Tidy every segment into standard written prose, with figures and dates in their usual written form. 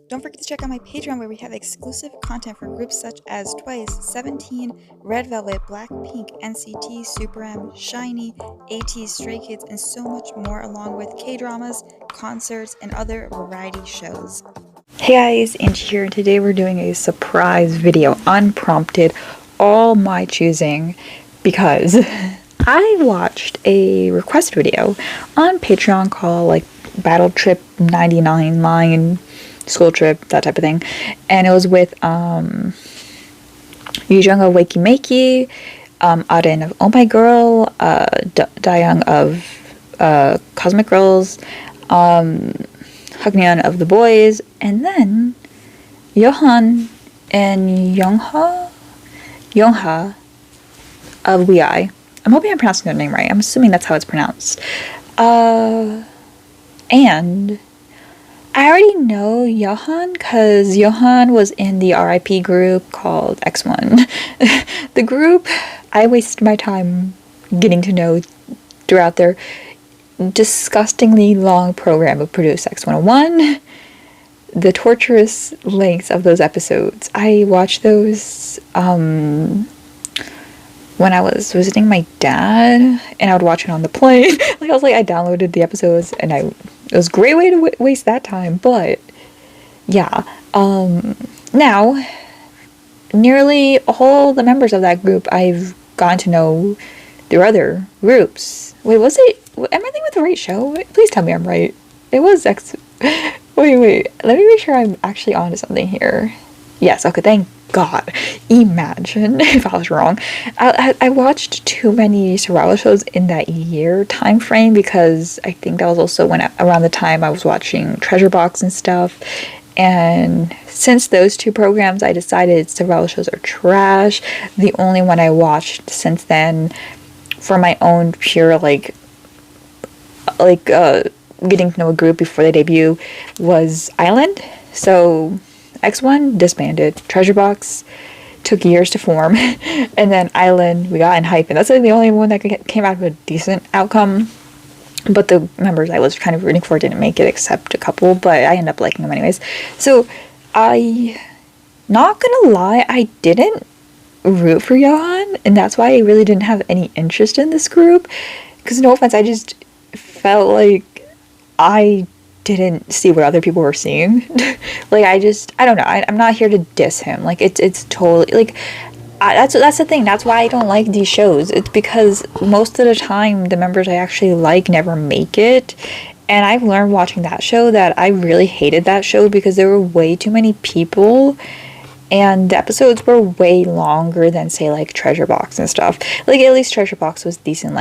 Don't forget to check out my Patreon where we have exclusive content for groups such as Twice, 17, Red Velvet, Blackpink, NCT, Super M, Shiny, AT, Stray Kids, and so much more, along with K-dramas, concerts, and other variety shows. Hey guys, Angie here, and today we're doing a surprise video, unprompted, all my choosing, because I watched a request video on Patreon called like Battle Trip 99 Line, School Trip, that type of thing, and it was with Yu Jung of Wakey Makey, Arin of Oh My Girl, Dayoung of Cosmic Girls, Hakneon of The Boys, and then Yohan and Yongha of WeI. I'm hoping I'm pronouncing their name right. I'm assuming that's how it's pronounced. And I already know Johan because Johan was in the RIP group called X1. The group I wasted my time getting to know throughout their disgustingly long program of Produce X101. The torturous lengths of those episodes. I watched those when I was visiting my dad, and I would watch it on the plane. I downloaded the episodes, and it was a great way to waste that time. But yeah, now nearly all the members of that group I've gotten to know through other groups. Wait, am I thinking with the right show? Please tell me I'm right. It was X. Wait, let me make sure I'm actually onto something here. Yes, okay, thank God. Imagine if I was wrong. I watched too many survival shows in that year time frame, because I think that was also around the time I was watching Treasure Box and stuff. And since those two programs, I decided survival shows are trash. The only one I watched since then, for my own pure getting to know a group before they debut, was Island. So X1 disbanded, Treasure Box took years to form, and then Island, we got in hype, and that's like the only one that came out of a decent outcome. But the members I was kind of rooting for didn't make it, except a couple, but I ended up liking them anyways. So not gonna lie, I didn't root for Johan, and that's why I really didn't have any interest in this group, because no offense, I just felt like I didn't see what other people were seeing. I don't know, I'm not here to diss him. It's totally that's the thing. That's why I don't like these shows. It's because most of the time the members I actually like never make it. And I've learned watching that show that I really hated that show because there were way too many people, and the episodes were way longer than, say, like Treasure Box and stuff. At least Treasure Box was decent.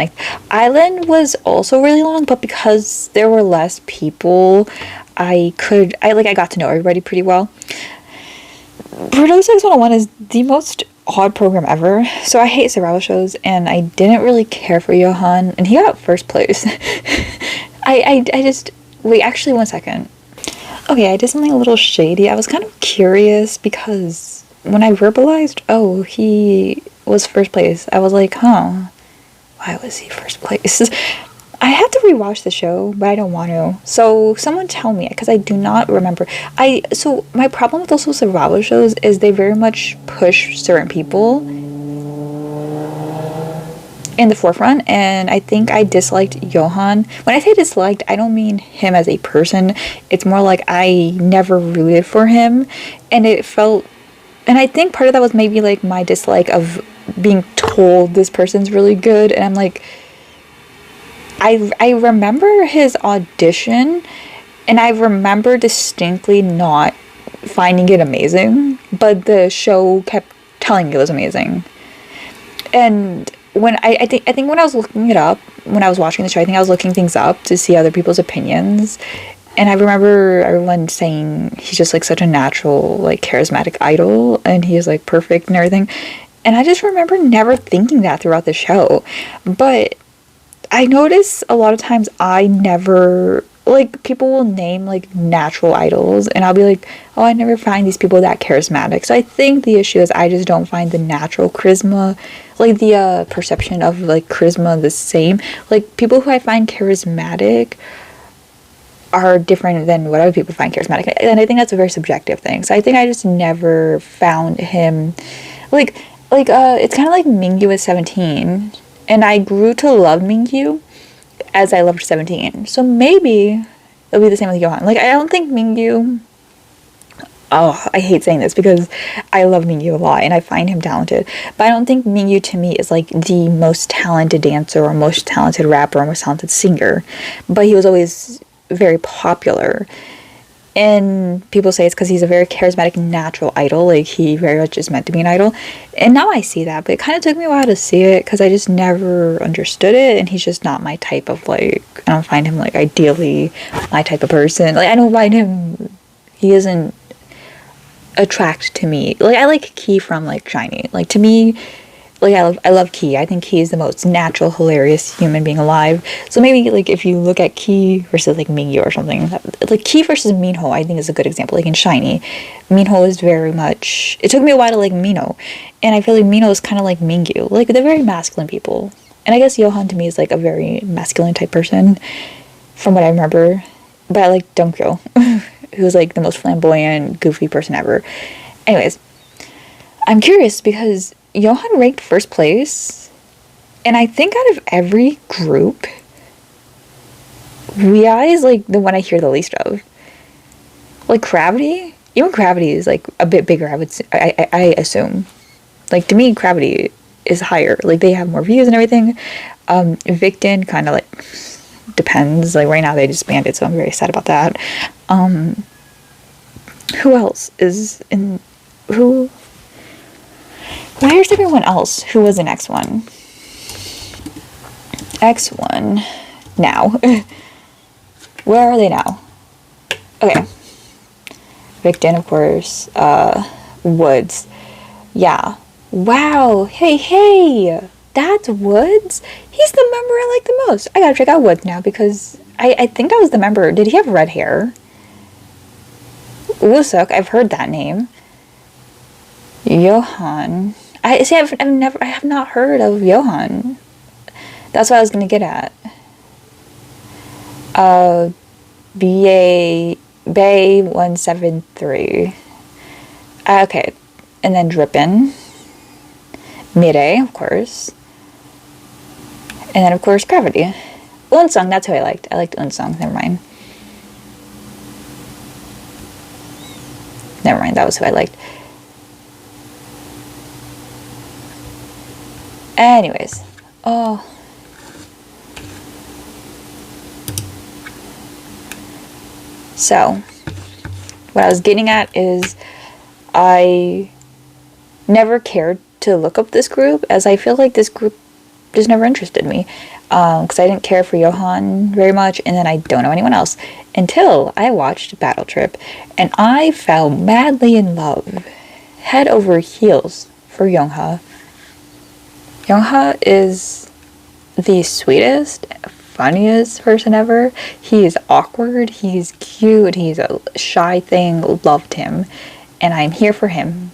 Island was also really long, but because there were less people, I got to know everybody pretty well. Produce X101 is the most odd program ever, so I hate survival shows, and I didn't really care for Johan, and he got first place. Wait, actually, one second. Okay, I did something a little shady. I was kind of curious because when I verbalized, oh, he was first place, I was like, huh, why was he first place? I have to rewatch the show, but I don't want to. So someone tell me, because I do not remember. So my problem with also survival shows is they very much push certain people in the forefront, and I think I disliked Johan. When I say disliked, I don't mean him as a person. It's more like I never rooted for him, and I think part of that was maybe like my dislike of being told this person's really good, and I'm like, I remember his audition, and I remember distinctly not finding it amazing, but the show kept telling me it was amazing. And when I think when I was looking it up, when I was watching the show, I think I was looking things up to see other people's opinions, and I remember everyone saying he's just like such a natural, like charismatic idol, and he is like perfect and everything. And I just remember never thinking that throughout the show. But I notice a lot of times I never, people will name natural idols, and I'll be like, oh, I never find these people that charismatic. So I think the issue is I just don't find the natural charisma, the perception of charisma the same. People who I find charismatic are different than what other people find charismatic. And I think that's a very subjective thing. So I think I just never found him like it's kind of like Mingyu at 17, and I grew to love Mingyu as I loved 17. So maybe it'll be the same with Johan. Like, I don't think Mingyu. Oh, I hate saying this because I love Mingyu a lot and I find him talented. But I don't think Mingyu to me is like the most talented dancer or most talented rapper or most talented singer. But he was always very popular. And people say it's because he's a very charismatic, natural idol. Like, he very much is meant to be an idol. And now I see that. But it kind of took me a while to see it because I just never understood it. And he's just not my type of, like, I don't find him, like, ideally my type of person. Like, I don't find him, he isn't attract to me. Like, I like Key from, like, SHINee. Like, to me, like, I love Key. I think Key is the most natural, hilarious human being alive. So maybe, like, if you look at Key versus, like, Mingyu or something, like, Key versus Minho, I think is a good example. Like, in SHINee, Minho is very much, it took me a while to like Minho, and I feel like Minho is kind of like Mingyu. Like, they're very masculine people. And I guess Johan to me is, like, a very masculine type person, from what I remember. But I like Donkyo, who's, like, the most flamboyant, goofy person ever. Anyways, I'm curious because Johan ranked first place, and I think out of every group, Ria is, like, the one I hear the least of. Like, Gravity, even Gravity is, like, a bit bigger, I assume. Like, to me, Gravity is higher. Like, they have more views and everything. Victon kind of, like, depends. Like, right now they disbanded, so I'm very sad about that. Who else is in, where's everyone else who was in X1? X1 now. Where are they now? Okay. Victon, of course. Woods. Yeah. Wow. Hey. That's Woods? He's the member I like the most. I gotta check out Woods now because I think that was the member. Did he have red hair? Wusuk, I've heard that name. Johan. I have not heard of Johan. That's what I was gonna get at. Bay 173. Okay, and then Drippin. Mire, of course. And then, of course, Gravity. Unsung, that's who I liked. I liked Unsung. Never mind, that was who I liked. Anyways. Oh. So, what I was getting at is I never cared to look up this group, as I feel like this group just never interested me. Because I didn't care for Johan very much, and then I don't know anyone else. Until I watched Battle Trip, and I fell madly in love, head over heels, for Youngha. Youngha is the sweetest, funniest person ever. He is awkward, he's cute, he's a shy thing, loved him, and I'm here for him.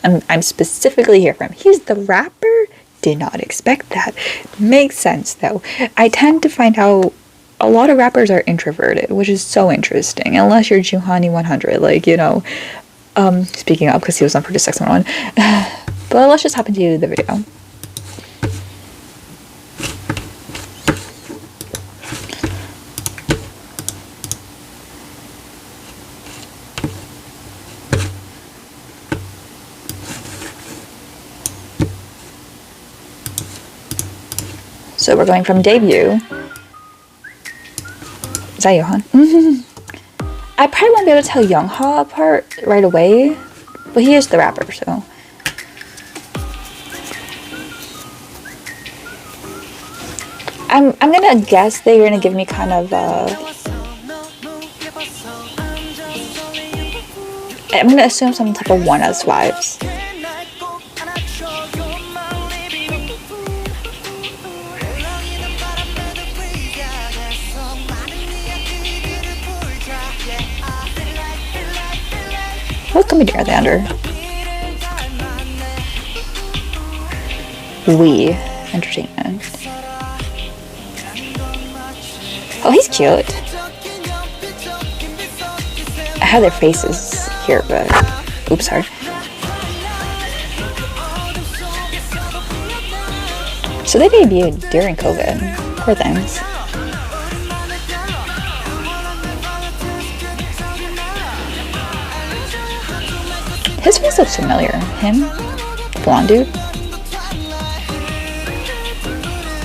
I'm specifically here for him. He's the rapper? Did not expect that. Makes sense though. I tend to find out a lot of rappers are introverted, which is so interesting, unless you're Juhani 100, like, you know. Speaking of, because he was on Produce X 101. But let's just hop into the video. So we're going from debut. Is that Johan? I probably won't be able to tell Youngha apart right away, but he is the rapper, so. I'm gonna guess they're gonna give me kind of I'm gonna assume some type of 1S vibes. What comedy are they under? We Entertainment. Oh, he's cute. I have their faces here, but oops, sorry. So they debuted during COVID. Poor things. His face looks familiar. Him? Blonde dude?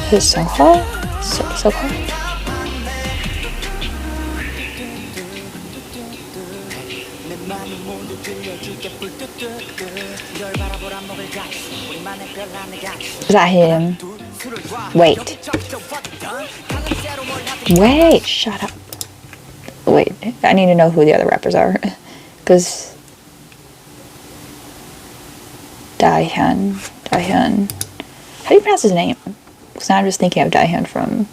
His Soha? Soha? Is that him? Wait. Wait, shut up. Wait, I need to know who the other rappers are. Because Daehyun. How do you pronounce his name? Because now I'm just thinking of Daehyun from...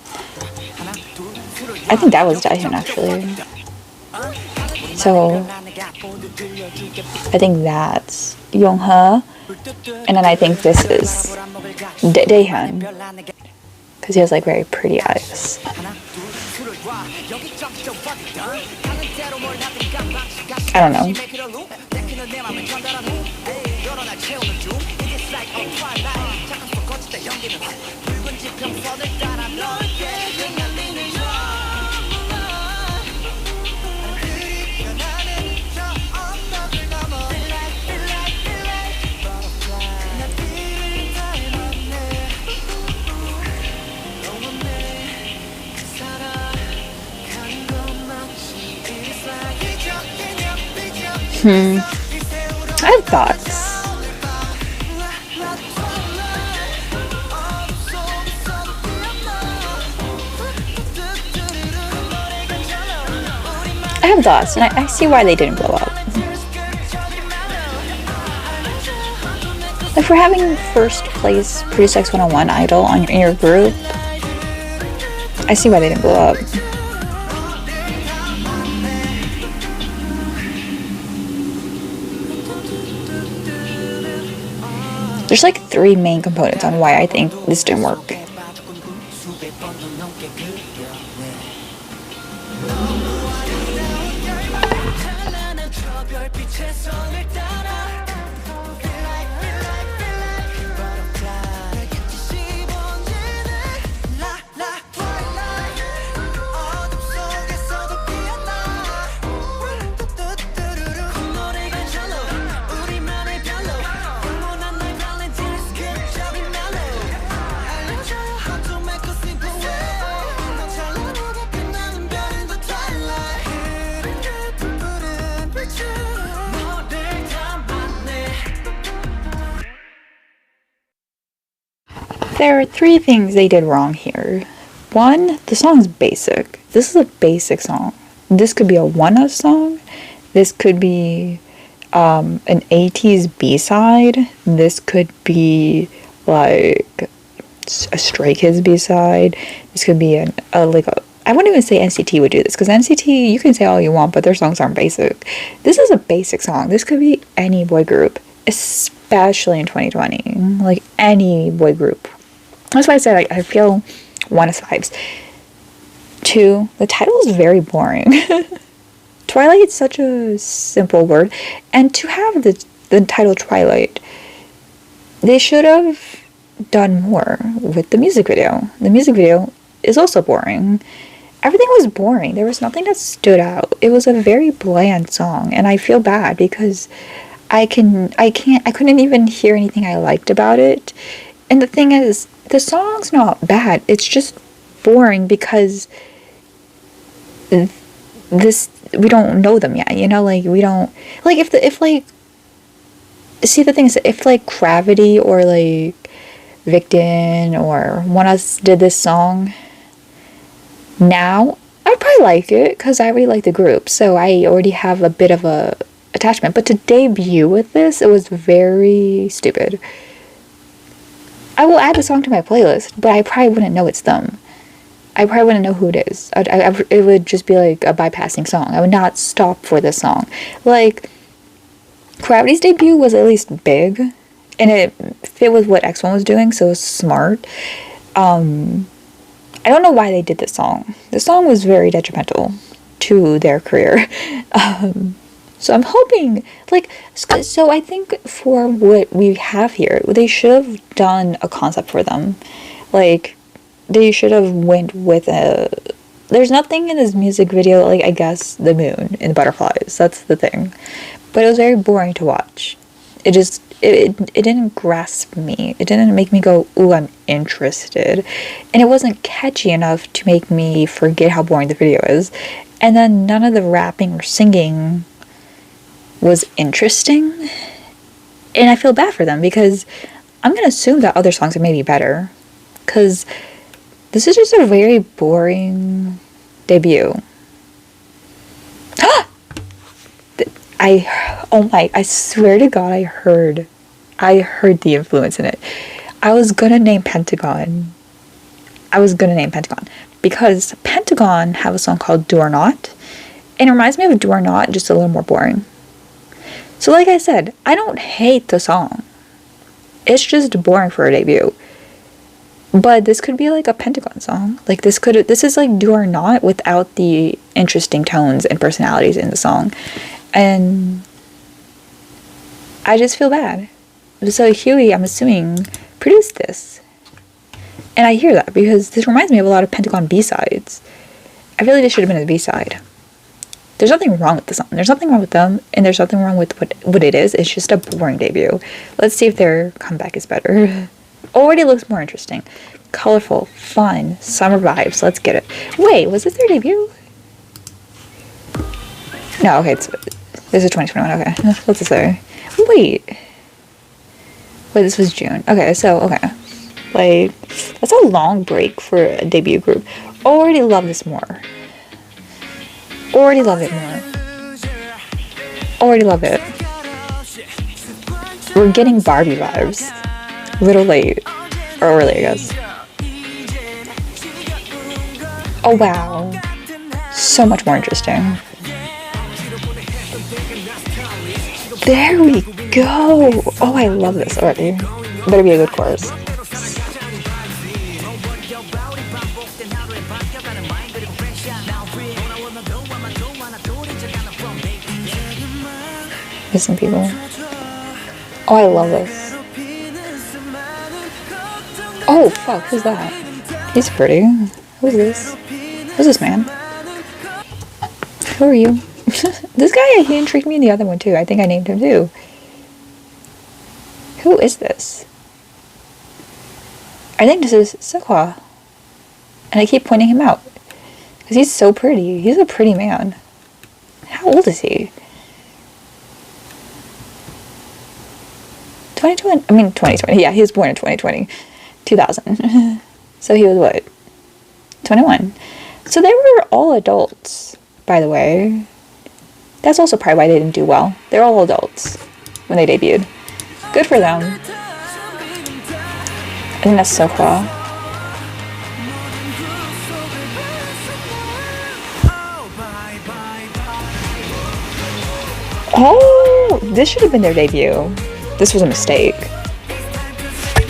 I think that was Daehyun, actually. So, I think that's Yongha. And then I think this is Daehyun. Because he has like very pretty eyes. I don't know. I have thoughts. And I see why they didn't blow up. If we're having first place Produce X 101 idol in your group, I see why they didn't blow up. There's like 3 main components on why I think this didn't work. There are 3 things they did wrong here. 1, the song's basic. This is a basic song. This could be a one-us song. This could be an 80s B-side. This could be like a Stray Kids B-side. This could be I wouldn't even say NCT would do this, because NCT, you can say all you want, but their songs aren't basic. This is a basic song. This could be any boy group, especially in 2020. Like, any boy group. That's why I said I feel one-us vibes. 2, the title is very boring. Twilight is such a simple word. And to have the title Twilight, they should have done more with the music video. The music video is also boring. Everything was boring. There was nothing that stood out. It was a very bland song, and I feel bad because I couldn't even hear anything I liked about it. And the thing is, the song's not bad. It's just boring because we don't know them yet. You know, like, we don't, like, if see, the thing is, if like Gravity or like Victon or one-us did this song now, I'd probably like it because I already like the group, so I already have a bit of a attachment. But to debut with this, it was very stupid. I will add the song to my playlist, but I probably wouldn't know it's them. I probably wouldn't know who it is. It would just be like a bypassing song. I would not stop for this song. Like, Gravity's debut was at least big, and it fit with what X1 was doing, so it was smart. I don't know why they did this song. The song was very detrimental to their career. So I'm hoping, like, so I think for what we have here, they should have done a concept for them. Like, they should have went with a, there's nothing in this music video, like, I guess, the moon and the butterflies, that's the thing. But it was very boring to watch. It didn't grasp me. It didn't make me go, ooh, I'm interested. And it wasn't catchy enough to make me forget how boring the video is. And then none of the rapping or singing was interesting. And I feel bad for them because I'm going to assume that other songs are maybe better. Because this is just a very boring debut. I swear to God, I heard the influence in it. I was gonna name Pentagon. Because Pentagon have a song called Do or Not, and it reminds me of Do or Not, just a little more boring. So like I said, I don't hate the song. It's just boring for a debut. But this could be like a Pentagon song. Like this is like Do or Not without the interesting tones and personalities in the song. And I just feel bad. So Huey, I'm assuming, produced this. And I hear that because this reminds me of a lot of Pentagon B-sides. I feel like this should have been a B-side. There's nothing wrong with the song. There's nothing wrong with them, and there's nothing wrong with what it is. It's just a boring debut. Let's see if their comeback is better. Already looks more interesting. Colorful, fun, summer vibes. Let's get it. Wait, was this their debut? No, okay, this is 2021, okay. What's this say? Wait, this was June. Okay, so, okay. Like, that's a long break for a debut group. Already love this more. Already love it more. Already love it. We're getting Barbie vibes. A little late. Or early, I guess. Oh, wow. So much more interesting. There we go! Oh, I love this already. Better be a good chorus. Missing people. Oh, I love this. Oh, fuck, who's that? He's pretty. Who's this? Who's this man? Who are you? This guy, he intrigued me in the other one too. I think I named him too. Who is this? I think this is Seokwa. And I keep pointing him out. Because he's so pretty. He's a pretty man. How old is he? 2020. Yeah, he was born in 2020. 2000. So he was what? 21. So they were all adults, by the way. That's also probably why they didn't do well. They're all adults when they debuted. Good for them. I think that's so cool. Oh, this should have been their debut. This was a mistake.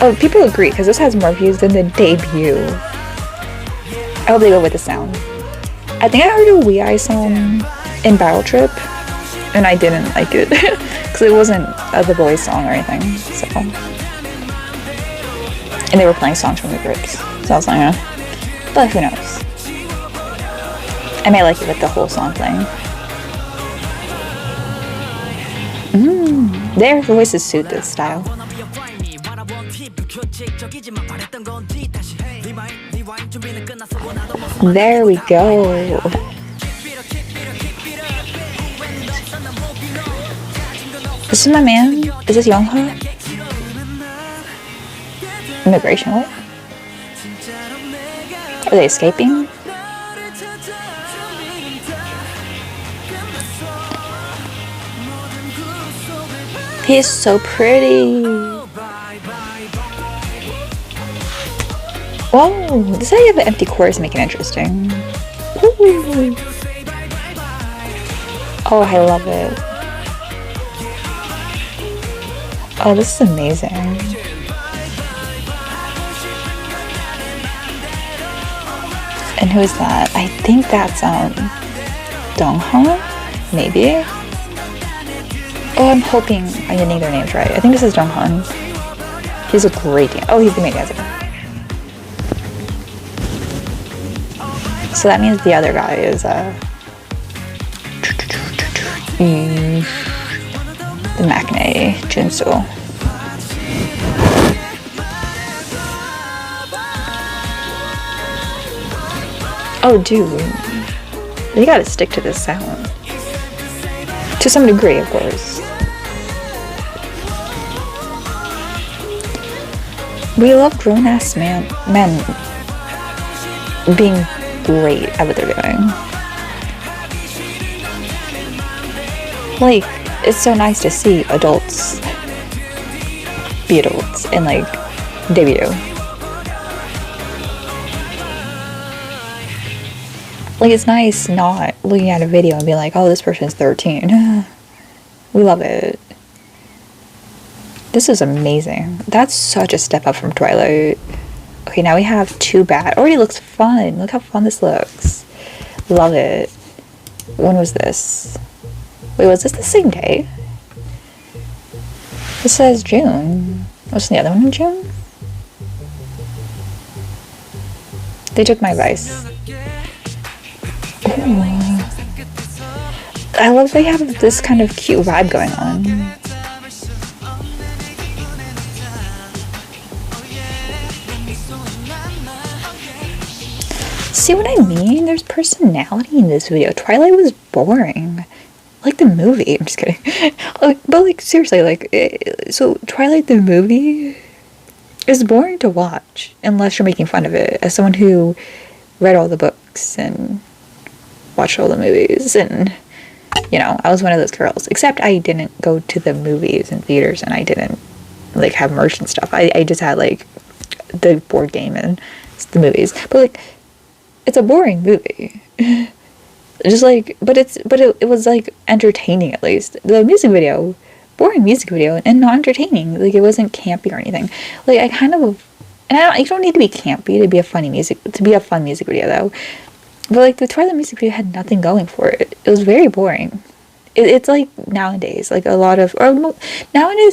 Oh, people agree because this has more views than the debut. I hope they go with the sound. I think I heard a Wee Eye song in Battle Trip, and I didn't like it because it wasn't the boys' song or anything. So, and they were playing songs from the groups, so I was like, but who knows? I may like it with the whole song playing. Their voices suit this style. There we go. This is my man. Is this Youngha? Immigration, what? Are they escaping? He is so pretty. Whoa, this idea of an empty chorus make it interesting. Ooh. Oh, I love it. Oh, this is amazing. And who is that? I think that's Dongha? Maybe? Oh, I'm hoping I'm getting their names right. I think this is Donghan. He's a great dancer. Oh, he's the main dancer. So that means the other guy is the Maknae Junso. Oh, dude. You gotta stick to this sound. To some degree, of course. We love grown-ass men being great at what they're doing. Like, it's so nice to see adults be adults and, like, debut. Like, it's nice not looking at a video and being like, oh, this person's 13. We love it. This is amazing. That's such a step up from Twilight. Okay, now we have two bad. Already looks fun. Look how fun this looks. Love it. When was this? Wait, was this the same day? This says June. What's the other one in June? They took my advice. Ooh. I love they have this kind of cute vibe going on. See what I mean? There's personality in this video. Twilight was boring. Like the movie. I'm just kidding. But like, seriously, like, so Twilight the movie is boring to watch unless you're making fun of it as someone who read all the books and watched all the movies, and you know, I was one of those girls. Except I didn't go to the movies and theaters, and I didn't like have merch and stuff. I just had like the board game and the movies. But like, it's a boring movie. Just like, but it was like entertaining at least. The music video, boring music video, and not entertaining. Like, it wasn't campy or anything. Like, I kind of, and you don't need to be campy to be a fun music video though. But like, the Twilight music video had nothing going for it. It was very boring. It's like nowadays, like nowadays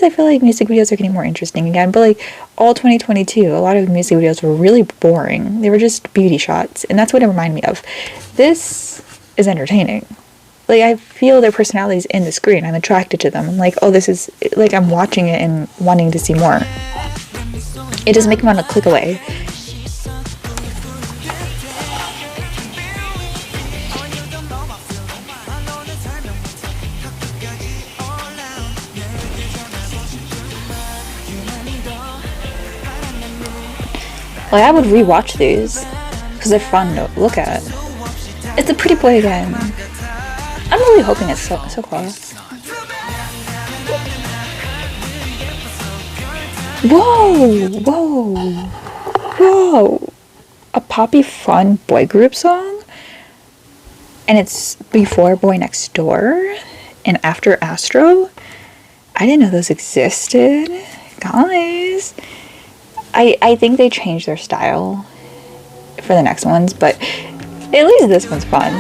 I feel like music videos are getting more interesting again. But like all 2022, a lot of music videos were really boring. They were just beauty shots, and that's what it reminded me of. This is entertaining. Like, I feel their personalities in the screen. I'm attracted to them. I'm like, oh, this is like, I'm watching it and wanting to see more. It doesn't make me want to click away. Like, I would rewatch these because they're fun to look at. It's a pretty boy again. I'm really hoping it's so close. Whoa! A poppy fun boy group song? And it's before Boy Next Door and after Astro? I didn't know those existed. Guys. I think they changed their style for the next ones, but at least this one's fun.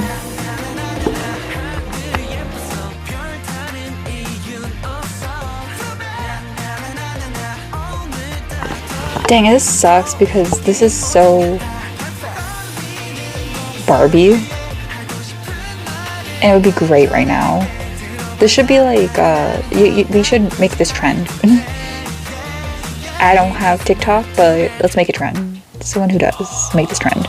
Dang, this sucks because this is so Barbie. And it would be great right now. This should be like, we should make this trend. I don't have TikTok, but let's make a trend. Someone who does, make this trend.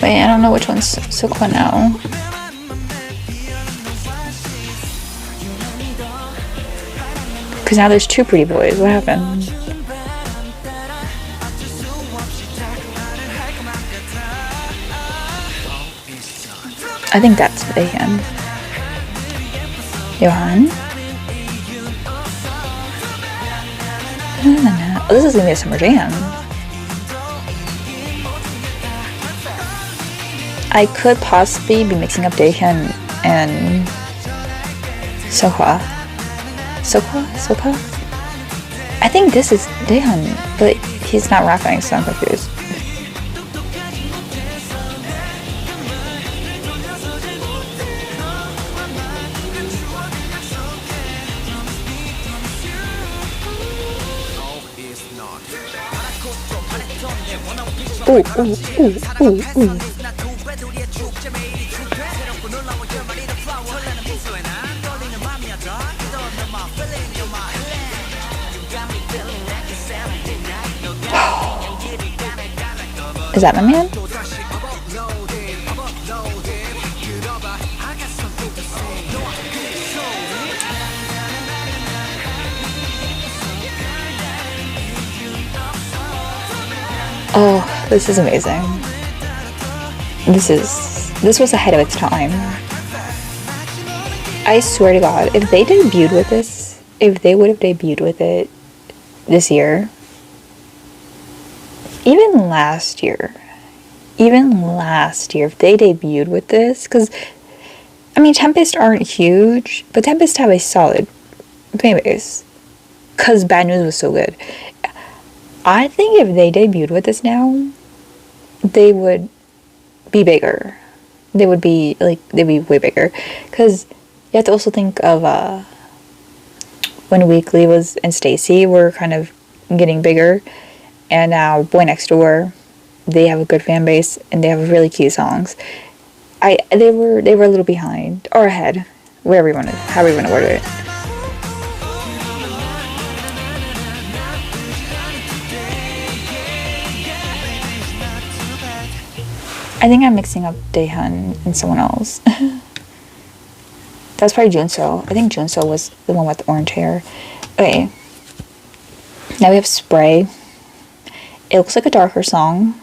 Wait, I don't know which one's Sukwa now. Because now there's two pretty boys. What happened? I think that's Bayhan. Johan? Oh, this is gonna be a summer jam. I could possibly be mixing up Daehyun and Sohwa. Sohwa? I think this is Daehyun, but he's not rapping, so I'm confused. Ooh, ooh, ooh, ooh, ooh. Is that my man? Oh, this is amazing. This was ahead of its time. I swear to God, if they debuted with this, if they would have debuted with it this year, even last year, if they debuted with this, because, I mean, Tempest aren't huge, but Tempest have a solid fan base, because Bad News was so good. I think if they debuted with this now, they would be bigger. They would be way bigger, because you have to also think of when Weekly was and Stacy were kind of getting bigger, and now Boy Next Door, they have a good fan base and they have really cute songs. They were a little behind or ahead, however you want to word it. I think I'm mixing up Daehyun and someone else. That's probably Junso. I think Junso was the one with the orange hair. Okay. Now we have Spray. It looks like a darker song.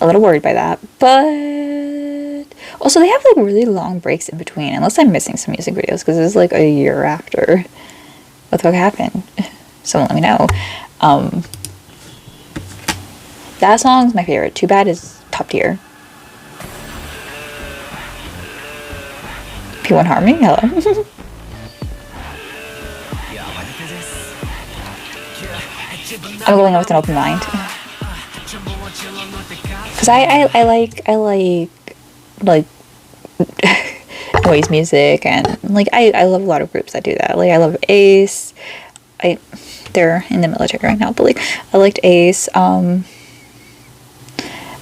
A little worried by that. But also they have like really long breaks in between. Unless I'm missing some music videos. Because this is like a year after. What the fuck happened? Someone let me know. That song's my favorite. Too Bad is top tier. P1 Harmony, hello. I'm going with an open mind. Cause I like noise music, and like I love a lot of groups that do that. Like I love Ace. They're in the military right now, but like I liked Ace.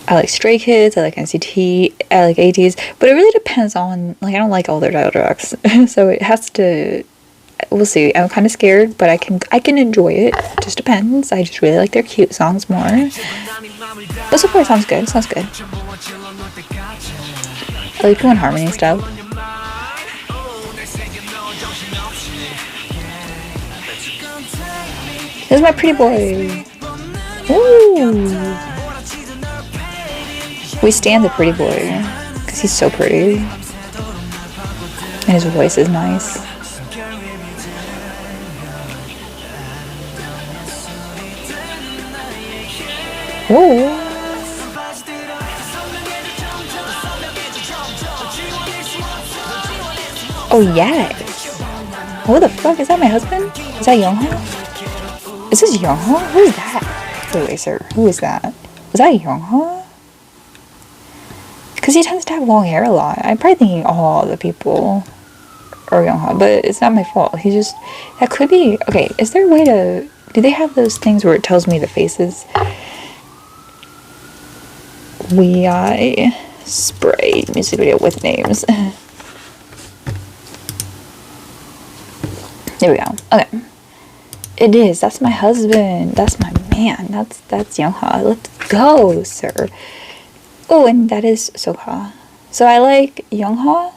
I like Stray Kids, I like NCT, I like ATEEZ, but it really depends on, like, I don't like all their title tracks, so it has to, we'll see. I'm kind of scared, but I can enjoy it. It just depends. I just really like their cute songs more. But so far, sounds good. Sounds good. I like P1 Harmony and stuff. This is my pretty boy. Ooh. We stand the pretty boy, because he's so pretty. And his voice is nice. Whoa. Oh, yes. What the fuck? Is that my husband? Is that Youngho? Is this Youngho? Who is that? Wait, sir. Who is that? Is that Youngho? Because he tends to have long hair a lot. I'm probably thinking all the people are Youngho, but it's not my fault. He just, that could be, okay, is there a way to, do they have those things where it tells me the faces? I Spray music video with names. There we go. Okay. It is. That's my husband. That's my man. That's Youngho. Let's go, sir. Oh, and that is Sokha. So I like Youngho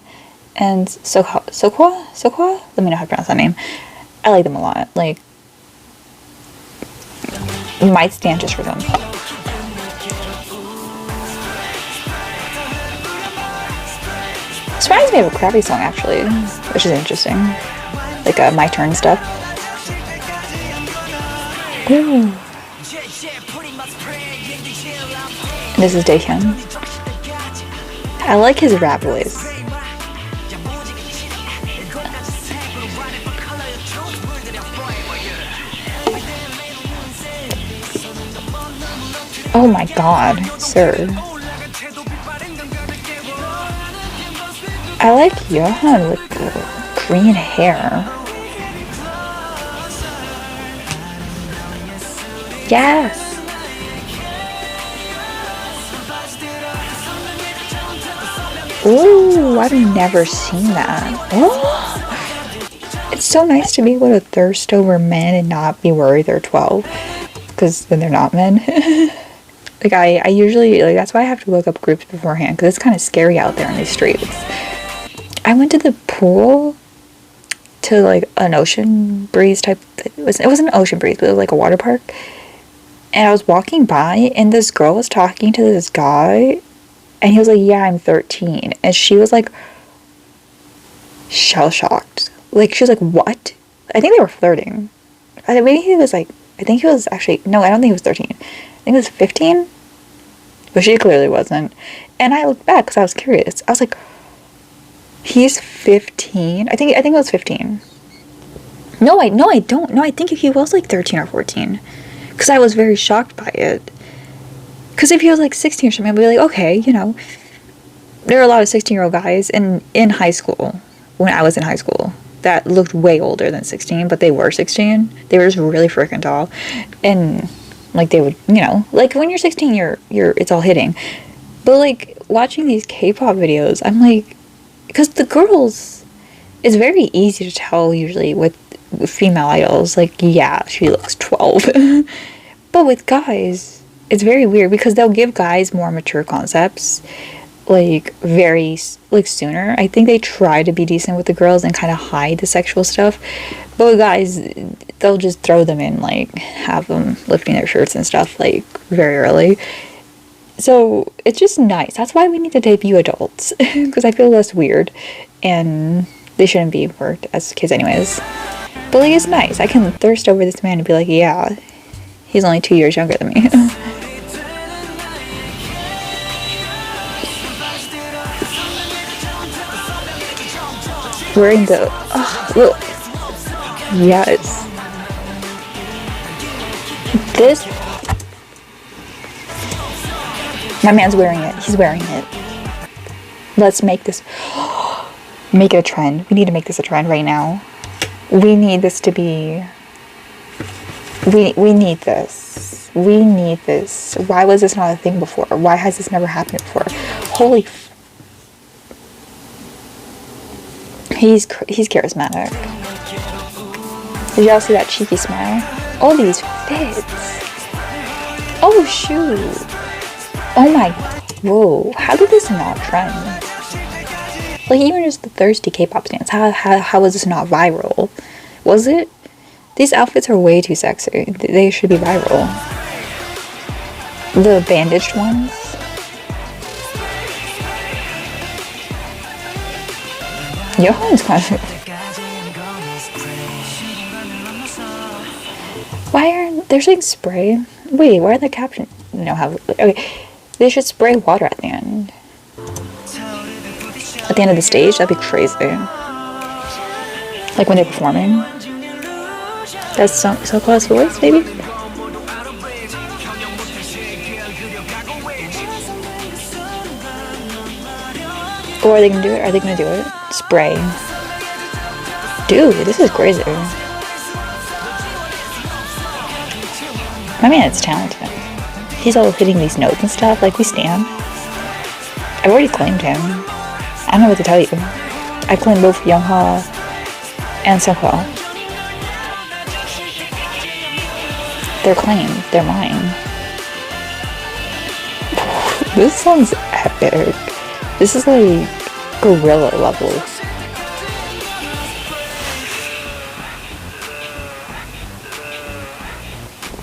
and Sokha? Let me know how to pronounce that name. I like them a lot. Like, might stand just for them. This reminds me of a crappy song, actually, which is interesting. Like My Turn stuff. Ooh. This is Daehyun. I like his rap voice. Oh my god, sir. I like Johan with the green hair. Yes! Ooh, I've never seen that. Oh! It's so nice to be able to thirst over men and not be worried they're 12. Because then they're not men. Like, I usually, like, that's why I have to look up groups beforehand. Because it's kind of scary out there in these streets. I went to the pool to, like, an ocean breeze type. It wasn't an ocean breeze, but it was like a water park. And I was walking by, and this girl was talking to this guy, and he was like, yeah, I'm 13. And she was like, shell-shocked. Like, she was like, what? I think they were flirting. Maybe he was like, I think he was actually, no, I don't think he was 13. I think he was 15. But she clearly wasn't. And I looked back because I was curious. I was like, he's 15? I think it was 15. No, I don't. No, I think he was like 13 or 14. Because I was very shocked by it. Because if he was like 16 or something, I'd be like, okay, you know. There are a lot of 16-year-old guys in high school, when I was in high school, that looked way older than 16, but they were 16. They were just really freaking tall. And, like, they would, you know, like, when you're 16, it's all hitting. But, like, watching these K-pop videos, I'm like, because the girls, it's very easy to tell, usually, with female idols, like, yeah, she looks 12. But with guys, it's very weird, because they'll give guys more mature concepts, like, very, like, sooner. I think they try to be decent with the girls and kind of hide the sexual stuff. But with guys, they'll just throw them in, like, have them lifting their shirts and stuff, like, very early. So, it's just nice. That's why we need to debut adults. Because I feel less weird. And they shouldn't be worked as kids anyways. But, like, it's nice. I can thirst over this man and be like, yeah, he's only 2 years younger than me. Wearing the, oh, look. Yes. This, my man's wearing it. He's wearing it. Let's make this, make it a trend. We need to make this a trend right now. We need this to be, we need this. We need this. Why was this not a thing before? Why has this never happened before? Holy he's charismatic. Did y'all see that cheeky smile? All these fits. Oh shoot. Oh my, whoa. How did this not trend? Like, even just the thirsty K-pop stans. How was this not viral? Was it? These outfits are way too sexy. They should be viral. The bandaged ones. Johan's kind of... Why aren't... There's like spray. Wait, why are the captions... No, how... Okay. They should spray water at the end. At the end of the stage? That'd be crazy. Like when they're performing. That's so close voice, maybe? Or are they gonna do it? Are they gonna do it? Spray. Dude, this is crazy. My man is talented. He's all hitting these notes and stuff, like we stan. I've already claimed him. I don't know what to tell you. I claimed both Youngha and Seohwa. They're claimed. They're mine. This song's epic. This is like gorilla levels.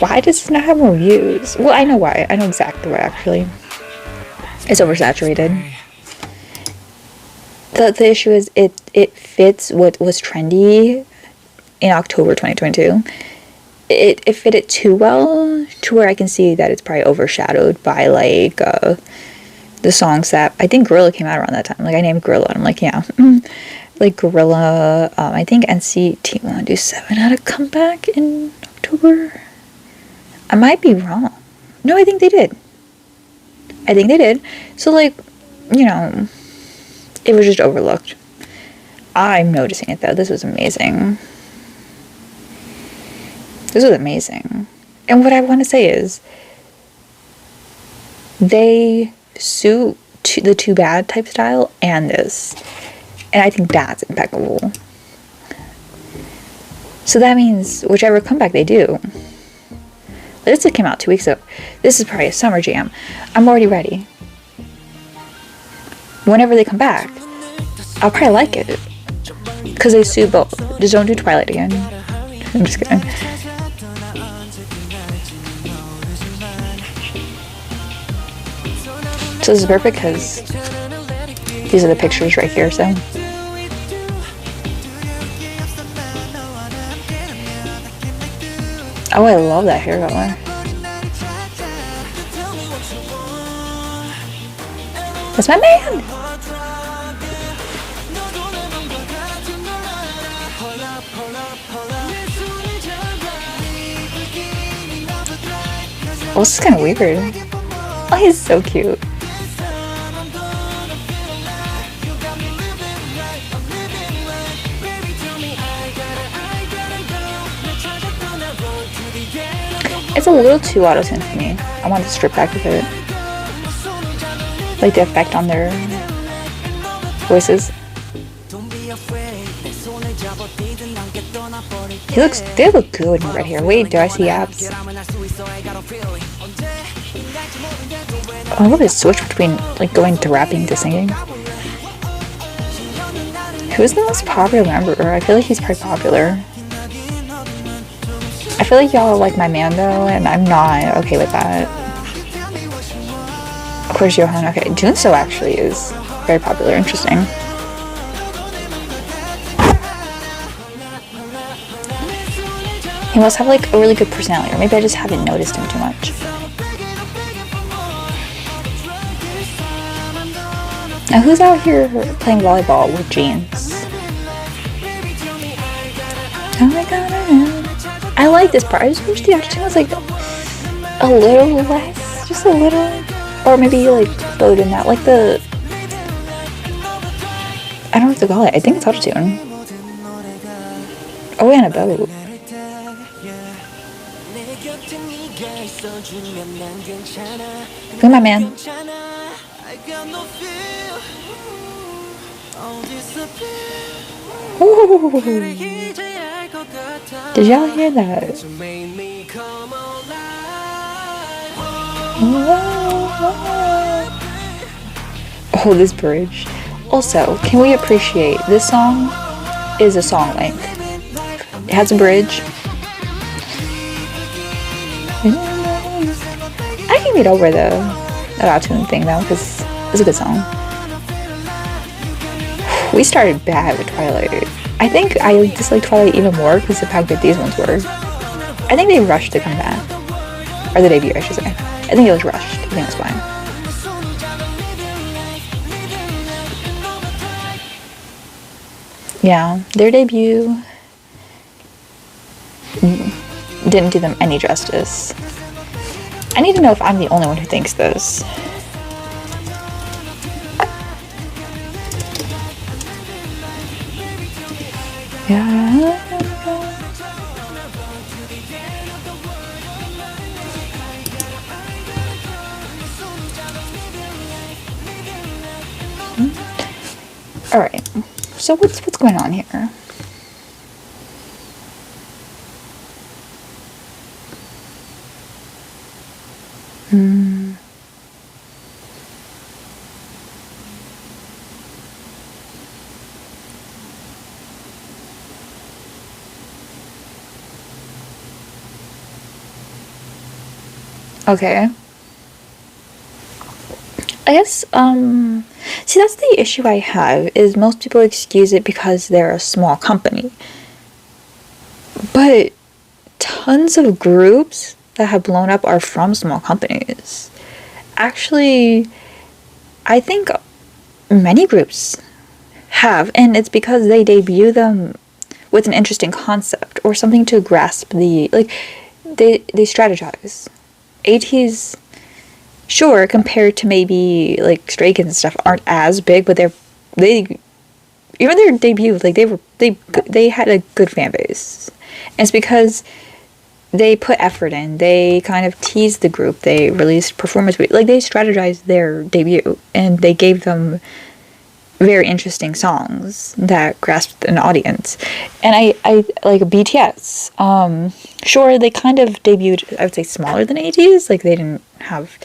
Why does this not have more views? Well, I know why. I know exactly why, actually. It's oversaturated. The issue is it fits what was trendy in October 2022. It fit it too well to where I can see that it's probably overshadowed by like the songs that I think Gorilla came out around that time. Like I named Gorilla and I'm like, yeah. Like Gorilla, I think NCT 127 had a comeback in October. I might be wrong. No, I think they did. I think they did. So, like, you know, it was just overlooked. I'm noticing it, though. This was amazing. This was amazing. And what I want to say is, they suit the Too Bad type style and this. And I think that's impeccable. So that means whichever comeback they do. This came out 2 weeks ago. This is probably a summer jam. I'm already ready. Whenever they come back, I'll probably like it. Because they suit both. Just don't do Twilight again. I'm just kidding. So this is perfect because these are the pictures right here, so. Oh, I love that hair color. That's my man! Oh, this is kind of weird. Oh, he's so cute. It's a little too auto-tune for me. I want to strip back a bit. Like the effect on their voices. They look good in red hair. Wait, do I see abs? I love his switch between like going to rapping to singing. Who's the most popular member? I feel like he's pretty popular. I feel like y'all like my man though, and I'm not okay with that. Of course, Johan. Okay, Junso actually is very popular. Interesting. He must have like a really good personality, or maybe I just haven't noticed him too much. Now, who's out here playing volleyball with jeans? Oh my god, I like this part. I just wish the action was like a little less, just a little, or maybe like load in that, like the, I don't know what to call it. I think it's auto-tune. Oh, and a boat. Look at my man. Ooh. Did y'all hear that? Oh, this bridge. Also, can we appreciate this song is a song length. It has a bridge. I can get over that auto-tune thing though, because it's a good song. We started bad with Twilight. I think I dislike Twilight even more because of how good these ones were. I think they rushed to come back. Or the debut, I should say. I think it was rushed. I think it was fine. Yeah, their debut didn't do them any justice. I need to know if I'm the only one who thinks this. Yeah. All right. So what's going on here? Okay. I guess, see, that's the issue I have, is most people excuse it because they're a small company. But tons of groups that have blown up are from small companies. Actually, I think many groups have, and it's because they debut them with an interesting concept or something to grasp the, like, they strategize. ATEEZ sure, compared to maybe like Stray Kids and stuff, aren't as big, but they even their debut, like they had a good fan base. And it's because they put effort in. They kind of teased the group. They released performance, like they strategized their debut, and they gave them very interesting songs that grasped an audience. And I like BTS. Sure, they kind of debuted, I would say, smaller than ATEEZ. Like they didn't have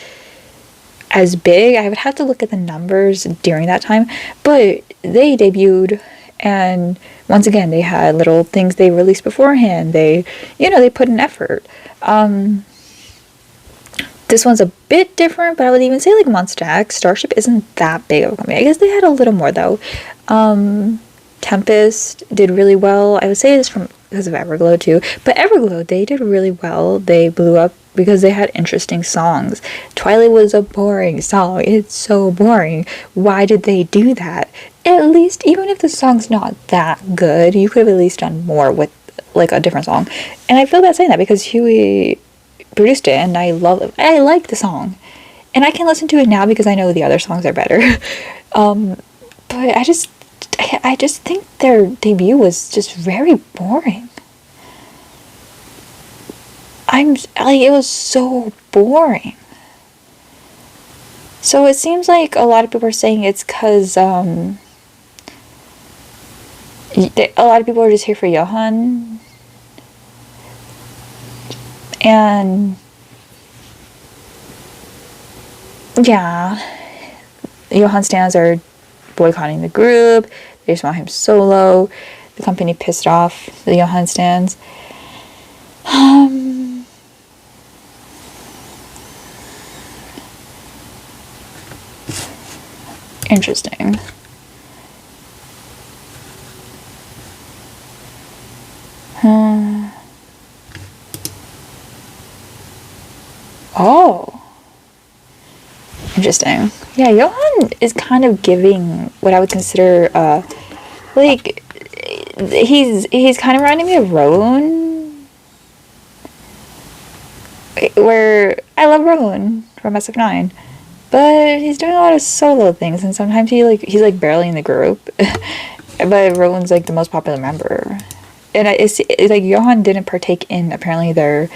as big. I would have to look at the numbers during that time, but they debuted, and once again they had little things they released beforehand. They put an effort. This one's a bit different, but I would even say like Monsta X, Starship isn't that big of a company. I guess they had a little more though. Tempest did really well. I would say it's because of Everglow too, but Everglow, they did really well. They blew up because they had interesting songs. Twilight was a boring song. It's so boring. Why did they do that? At least, even if the song's not that good, you could have at least done more with like a different song. And I feel bad saying that because Huey produced it, and I love it. I like the song, and I can listen to it now because I know the other songs are better. But I just think their debut was just very boring. It was so boring. So it seems like a lot of people are saying it's because a lot of people are just here for Johan. And yeah, Johan stans are boycotting the group. They just want him solo. The company pissed off the Johan stans. Interesting. Oh. Interesting. Yeah, Johan is kind of giving what I would consider, like, he's kind of reminding me of Rowan. Where, I love Rowan from SF9. But he's doing a lot of solo things, and sometimes he's like barely in the group. But Rowan's like the most popular member. And it's like Johan didn't partake in apparently their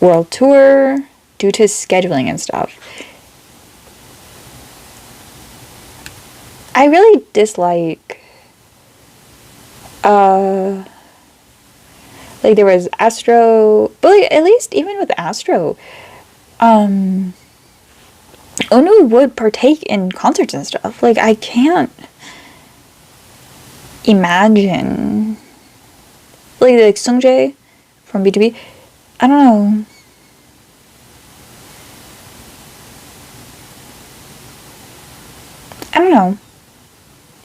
world tour due to scheduling and stuff. I really dislike like there was Astro, but like at least even with Astro, Onu would partake in concerts and stuff. Like I can't imagine like Sungjae from B2B. I don't know. I don't know.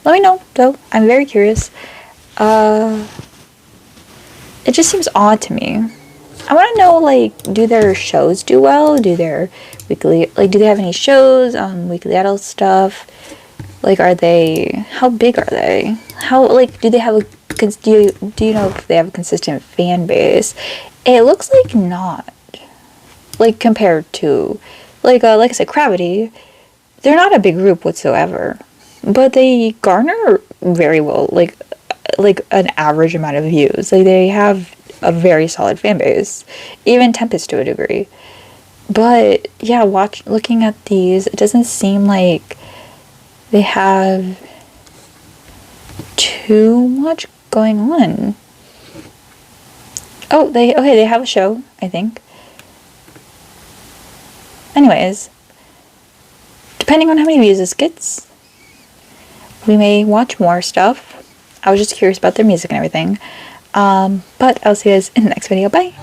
Let me know though. I'm very curious. It just seems odd to me. I want to know, like, do their shows do well? Do their weekly, like, do they have any shows on Weekly Idol stuff? Like, how big are they? How, like, do they have do you know if they have a consistent fan base? It looks like not. Like, compared to, like I said, Gravity, they're not a big group whatsoever. But they garner very well, like an average amount of views. Like, they have a very solid fan base. Even Tempest to a degree. But yeah, looking at these, it doesn't seem like they have too much going on. Oh, they have a show, I think. Anyways, depending on how many views this gets, we may watch more stuff. I was just curious about their music and everything. But I'll see you guys in the next video. Bye!